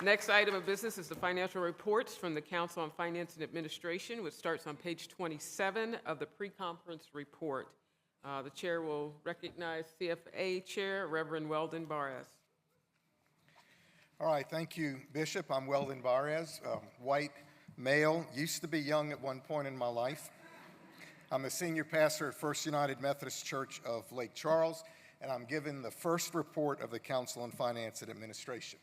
Next item of business is the financial reports from the Council on Finance and Administration, which starts on page 27 of the pre-conference report. The chair will recognize CFA Chair Reverend Weldon Barres. All right, thank you, Bishop. I'm Weldon Barres, white male, used to be young at one point in my life. I'm a senior pastor at First United Methodist Church of Lake Charles, and I'm giving the first report of the Council on Finance and Administration.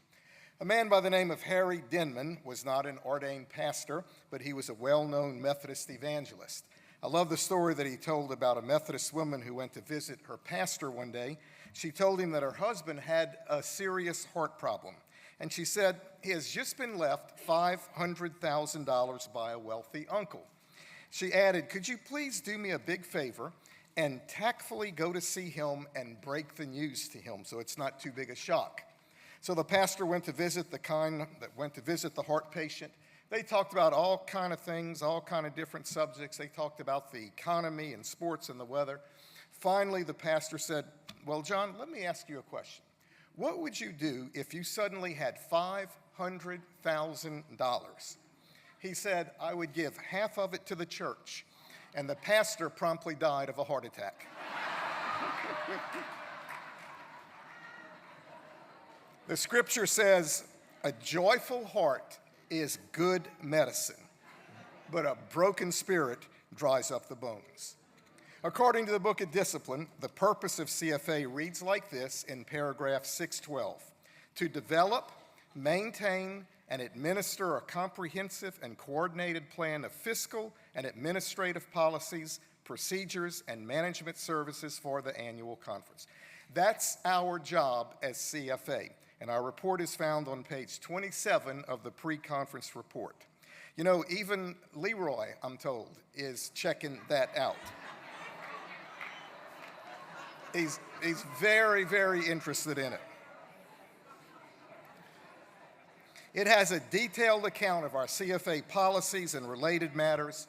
A man by the name of Harry Denman was not an ordained pastor, but he was a well-known Methodist evangelist. I love the story that he told about a Methodist woman who went to visit her pastor one day. She told him that her husband had a serious heart problem. And she said, he has just been left $500,000 by a wealthy uncle. She added, could you please do me a big favor and tactfully go to see him and break the news to him so it's not too big a shock? So the pastor went to visit the heart patient. They talked about all kind of things, all kind of different subjects. They talked about the economy and sports and the weather. Finally, the pastor said, well, John, let me ask you a question. What would you do if you suddenly had $500,000? He said, I would give half of it to the church. And the pastor promptly died of a heart attack. The scripture says, a joyful heart is good medicine, but a broken spirit dries up the bones. According to the Book of Discipline, the purpose of CFA reads like this in paragraph 612, to develop, maintain, and administer a comprehensive and coordinated plan of fiscal and administrative policies, procedures, and management services for the annual conference. That's our job as CFA, and our report is found on page 27 of the pre-conference report. You know, even Leroy, I'm told, is checking that out. He's very, very interested in it. It has a detailed account of our CFA policies and related matters.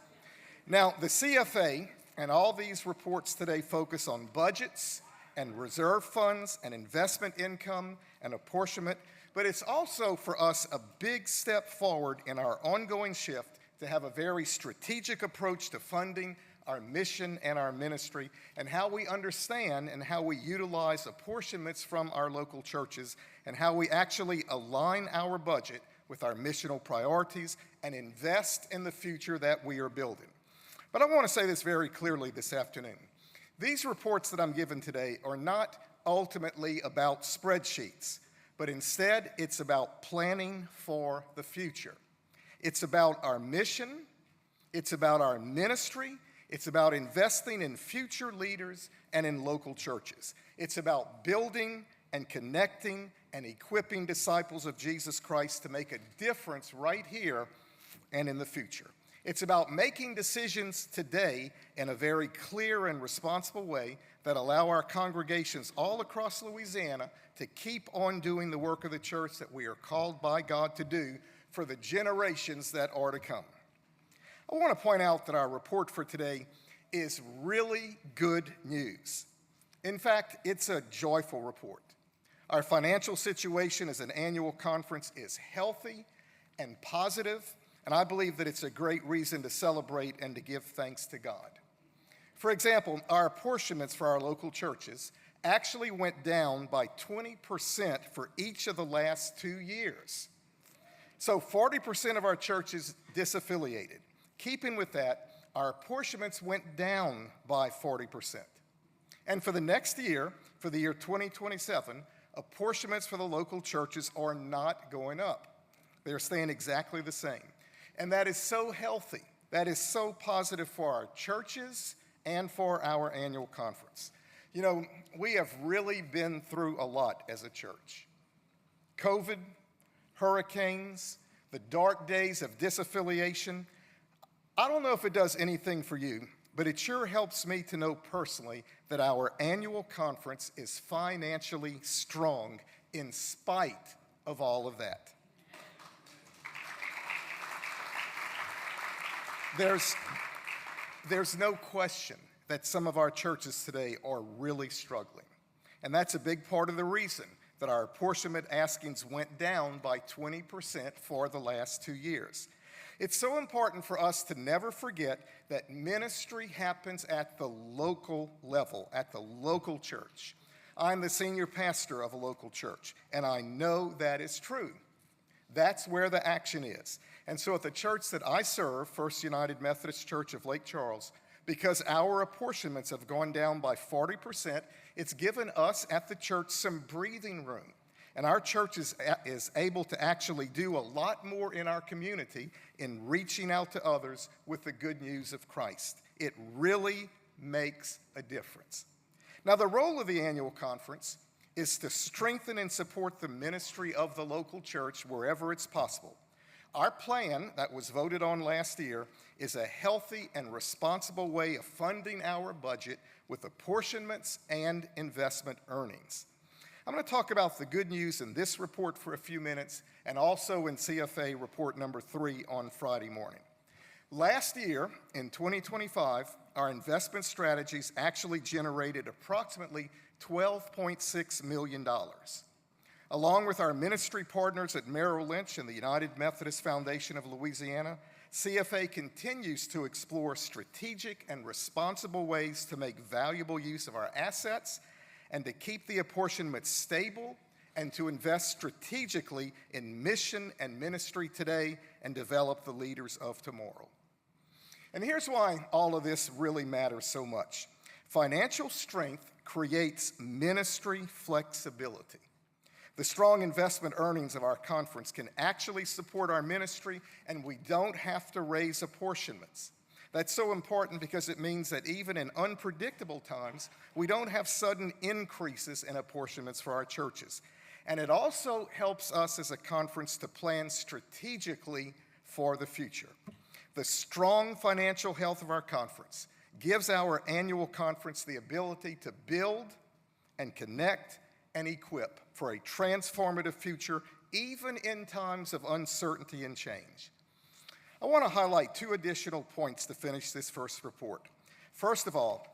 Now, the CFA and all these reports today focus on budgets and reserve funds and investment income and apportionment, but it's also for us a big step forward in our ongoing shift to have a very strategic approach to funding our mission and our ministry, and how we understand and how we utilize apportionments from our local churches, and how we actually align our budget with our missional priorities and invest in the future that we are building. But I want to say this very clearly this afternoon. These reports that I'm giving today are not ultimately about spreadsheets, but instead it's about planning for the future. It's about our mission, it's about our ministry, it's about investing in future leaders and in local churches. It's about building and connecting and equipping disciples of Jesus Christ to make a difference right here and in the future. It's about making decisions today in a very clear and responsible way that allow our congregations all across Louisiana to keep on doing the work of the church that we are called by God to do for the generations that are to come. I want to point out that our report for today is really good news. In fact, it's a joyful report. Our financial situation as an annual conference is healthy and positive, and I believe that it's a great reason to celebrate and to give thanks to God. For example, our apportionments for our local churches actually went down by 20% for each of the last 2 years. So 40% of our churches disaffiliated. Keeping with that, our apportionments went down by 40%. And for the next year, for the year 2027, apportionments for the local churches are not going up. They're staying exactly the same. And that is so healthy. That is so positive for our churches and for our annual conference. You know, we have really been through a lot as a church. COVID, hurricanes, the dark days of disaffiliation. I don't know if it does anything for you, but it sure helps me to know personally that our annual conference is financially strong in spite of all of that. There's no question that some of our churches today are really struggling. And that's a big part of the reason that our apportionment askings went down by 20% for the last 2 years. It's so important for us to never forget that ministry happens at the local level, at the local church. I'm the senior pastor of a local church, and I know that is true. That's where the action is. And so at the church that I serve, First United Methodist Church of Lake Charles, because our apportionments have gone down by 40%, it's given us at the church some breathing room. And our church is able to actually do a lot more in our community in reaching out to others with the good news of Christ. It really makes a difference. Now, the role of the annual conference is to strengthen and support the ministry of the local church wherever it's possible. Our plan that was voted on last year is a healthy and responsible way of funding our budget with apportionments and investment earnings. I'm going to talk about the good news in this report for a few minutes and also in CFA Report number 3 on Friday morning. Last year, in 2025, our investment strategies actually generated approximately $12.6 million. Along with our ministry partners at Merrill Lynch and the United Methodist Foundation of Louisiana, CFA continues to explore strategic and responsible ways to make valuable use of our assets and to keep the apportionment stable and to invest strategically in mission and ministry today and develop the leaders of tomorrow. And here's why all of this really matters so much. Financial strength creates ministry flexibility. The strong investment earnings of our conference can actually support our ministry, and we don't have to raise apportionments. That's so important because it means that even in unpredictable times, we don't have sudden increases in apportionments for our churches. And it also helps us as a conference to plan strategically for the future. The strong financial health of our conference gives our annual conference the ability to build and connect and equip for a transformative future, even in times of uncertainty and change. I want to highlight 2 additional points to finish this first report. First of all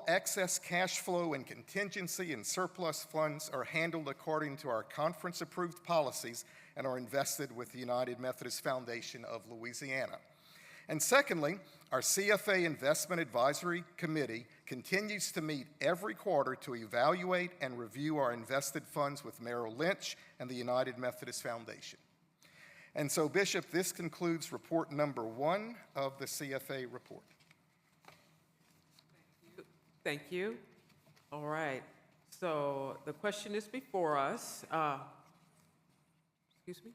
excess cash flow and contingency and surplus funds are handled according to our conference-approved policies and are invested with the United Methodist Foundation of Louisiana. And secondly, our CFA Investment Advisory Committee continues to meet every quarter to evaluate and review our invested funds with Merrill Lynch and the United Methodist Foundation. And so, Bishop, this concludes report number 1 of the CFA report. Thank you. All right. So the question is before us. Excuse me.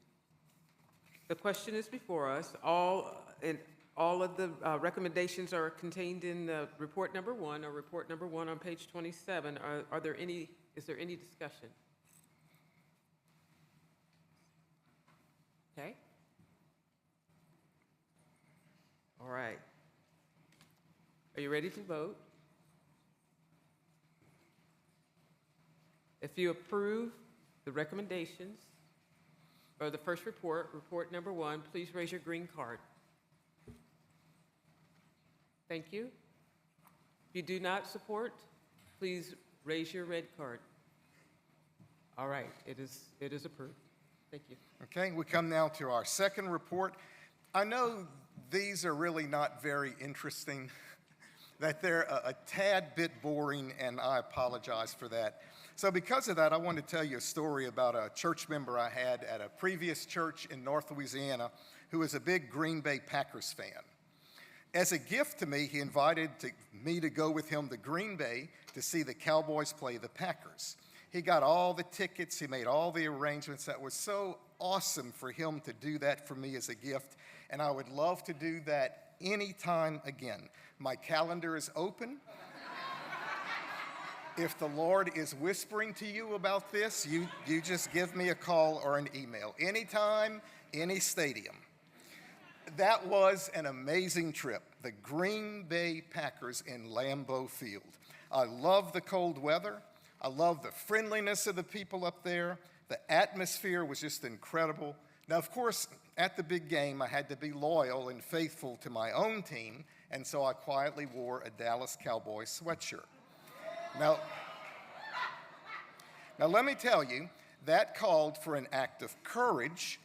The question is before us. All of the recommendations are contained in report number 1 or report number 1 on page 27. Is there any discussion? Okay. All right. Are you ready to vote? If you approve the recommendations or the first report, report number 1, please raise your green card. Thank you. If you do not support, please raise your red card. All right, it is approved. Thank you. Okay, we come now to our second report. I know these are really not very interesting, that they're a tad bit boring, and I apologize for that. So because of that, I want to tell you a story about a church member I had at a previous church in North Louisiana who was a big Green Bay Packers fan. As a gift to me, he invited me to go with him to Green Bay to see the Cowboys play the Packers. He got all the tickets, he made all the arrangements. That was so awesome for him to do that for me as a gift, and I would love to do that anytime again. My calendar is open. If the Lord is whispering to you about this, you just give me a call or an email. Anytime, any stadium. That was an amazing trip. The Green Bay Packers in Lambeau Field. I love the cold weather. I love the friendliness of the people up there. The atmosphere was just incredible. Now, of course, at the big game, I had to be loyal and faithful to my own team, and so I quietly wore a Dallas Cowboys sweatshirt. Now, let me tell you, That called for an act of courage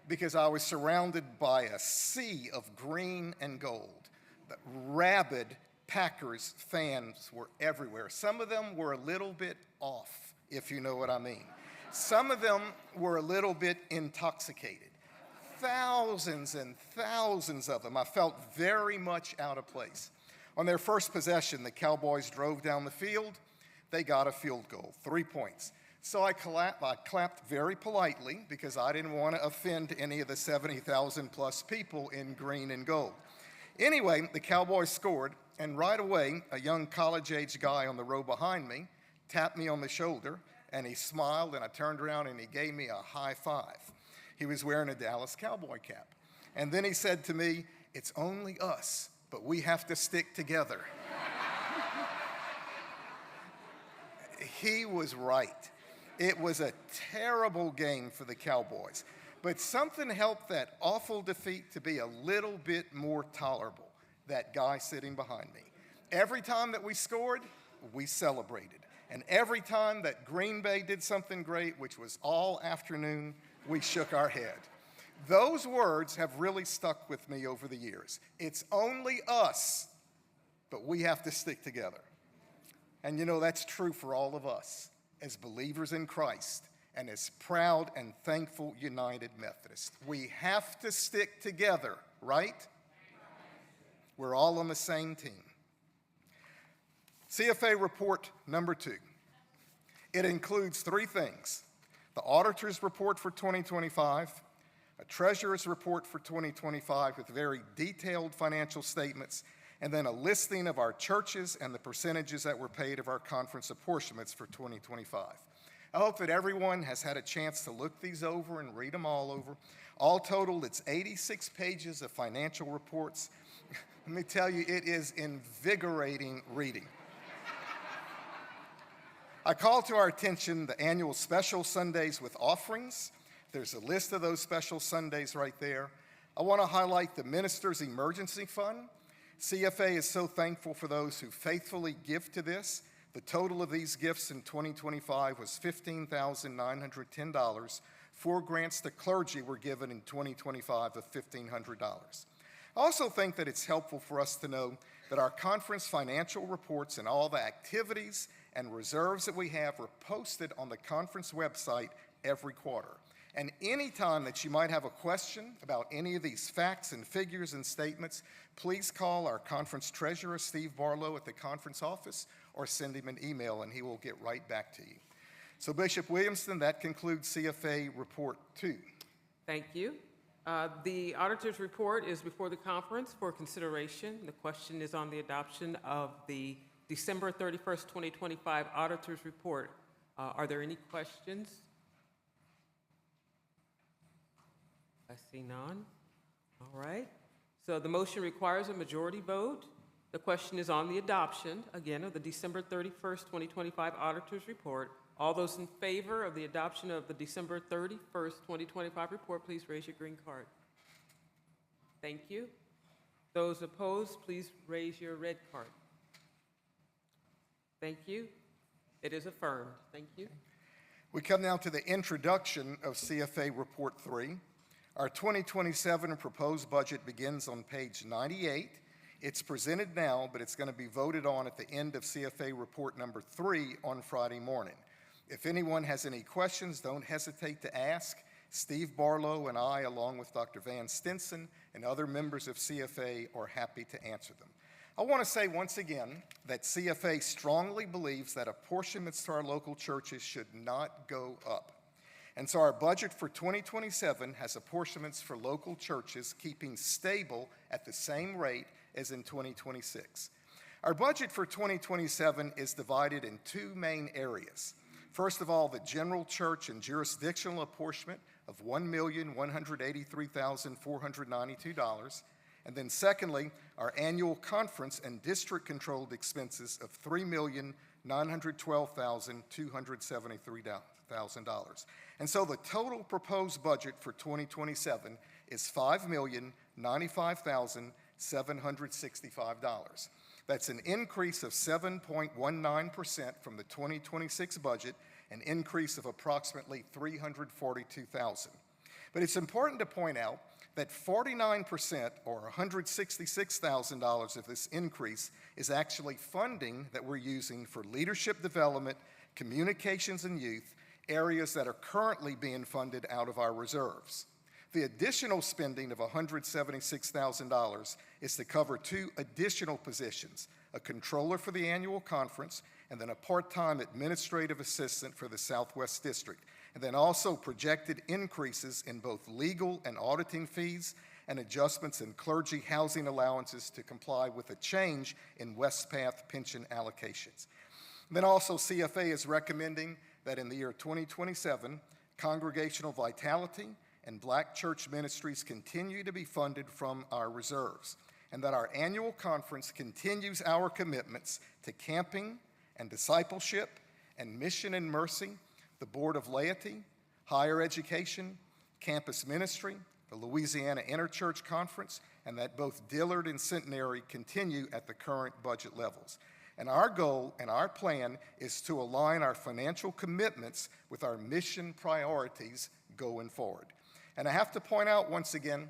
because I was surrounded by a sea of green and gold. The rabid Packers fans were everywhere. Some of them were a little bit off, if you know what I mean. Some of them were a little bit intoxicated. Thousands and thousands of them. I felt very much out of place. On their first possession, the Cowboys drove down the field. They got a field goal, 3 points. So I clapped very politely because I didn't want to offend any of the 70,000 plus people in green and gold. Anyway, the Cowboys scored, and right away, a young college-age guy on the row behind me tapped me on the shoulder, and he smiled, and I turned around, and he gave me a high five. He was wearing a Dallas Cowboy cap. And then he said to me, "It's only us, but we have to stick together." He was right. It was a terrible game for the Cowboys, but something helped that awful defeat to be a little bit more tolerable, that guy sitting behind me. Every time that we scored, we celebrated. And every time that Green Bay did something great, which was all afternoon, we shook our head. Those words have really stuck with me over the years. It's only us, but we have to stick together. And you know, that's true for all of us as believers in Christ and as proud and thankful United Methodists. We have to stick together, right? We're all on the same team. CFA report number 2. It includes 3 things: the auditor's report for 2025, a treasurer's report for 2025 with very detailed financial statements, and then a listing of our churches and the percentages that were paid of our conference apportionments for 2025. I hope that everyone has had a chance to look these over and read them all over. All totaled, it's 86 pages of financial reports. Let me tell you, it is invigorating reading. I call to our attention the annual special Sundays with offerings. There's a list of those special Sundays right there. I want to highlight the Minister's Emergency Fund. CFA is so thankful for those who faithfully give to this. The total of these gifts in 2025 was $15,910. 4 grants to clergy were given in 2025 of $1,500. I also think that it's helpful for us to know that our conference financial reports and all the activities and reserves that we have are posted on the conference website every quarter. And any time that you might have a question about any of these facts and figures and statements, please call our conference treasurer, Steve Barlow, at the conference office, or send him an email and he will get right back to you. So Bishop Williamson, that concludes CFA Report 2. Thank you. The auditor's report is before the conference for consideration. The question is on the adoption of the December 31st, 2025 auditor's report. Are there any questions? I see none. All right. So the motion requires a majority vote. The question is on the adoption, again, of the December 31st, 2025 auditor's report. All those in favor of the adoption of the December 31st, 2025 report, please raise your green card. Thank you. Those opposed, please raise your red card. Thank you. It is affirmed. Thank you. We come now to the introduction of CFA Report 3. Our 2027 proposed budget begins on page 98. It's presented now, but it's going to be voted on at the end of CFA Report number 3 on Friday morning. If anyone has any questions, don't hesitate to ask. Steve Barlow and I, along with Dr. Van Stinson and other members of CFA, are happy to answer them. I want to say once again that CFA strongly believes that apportionments to our local churches should not go up. And so our budget for 2027 has apportionments for local churches keeping stable at the same rate as in 2026. Our budget for 2027 is divided in 2 main areas. First of all, the general church and jurisdictional apportionment of $1,183,492. And then secondly, our annual conference and district-controlled expenses of $3,912,273. And so the total proposed budget for 2027 is $5,095,765. That's an increase of 7.19% from the 2026 budget an increase of approximately $342,000. But it's important to point out that 49%, or $166,000 of this increase, is actually funding that we're using for leadership development, communications and youth, areas that are currently being funded out of our reserves. The additional spending of $176,000 is to cover 2 additional positions, a controller for the annual conference, and then a part-time administrative assistant for the Southwest District, and then also projected increases in both legal and auditing fees and adjustments in clergy housing allowances to comply with a change in Westpath pension allocations. And then also CFA is recommending that in the year 2027, congregational vitality and Black church ministries continue to be funded from our reserves, and that our annual conference continues our commitments to camping and discipleship and mission and mercy, the Board of Laity, higher education, campus ministry, the Louisiana Interchurch Conference, and that both Dillard and Centenary continue at the current budget levels. And our goal and our plan is to align our financial commitments with our mission priorities going forward. And I have to point out once again,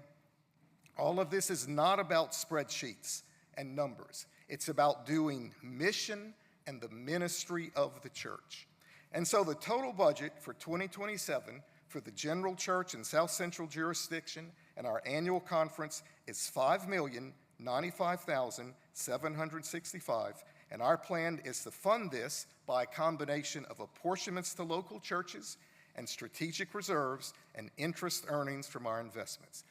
all of this is not about spreadsheets and numbers. It's about doing mission and the ministry of the church. And so the total budget for 2027 for the general church and South Central jurisdiction and our annual conference is $5,095,765, and our plan is to fund this by a combination of apportionments to local churches and strategic reserves and interest earnings from our investments.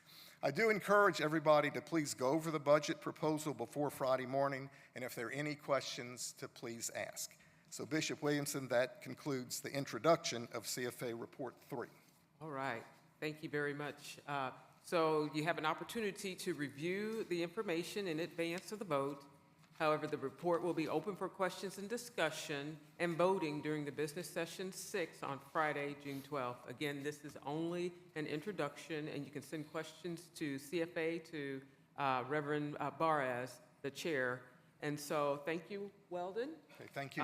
I do encourage everybody to please go over the budget proposal before Friday morning, and if there are any questions, to please ask. So Bishop Williamson, that concludes the introduction of CFA Report 3. All right, thank you very much. So you have an opportunity to review the information in advance of the vote. However, the report will be open for questions and discussion and voting during the business session 6 on Friday, June 12th. Again, this is only an introduction, and you can send questions to CFA, to Reverend Barres, the chair. And so thank you, Weldon. Okay, thank you.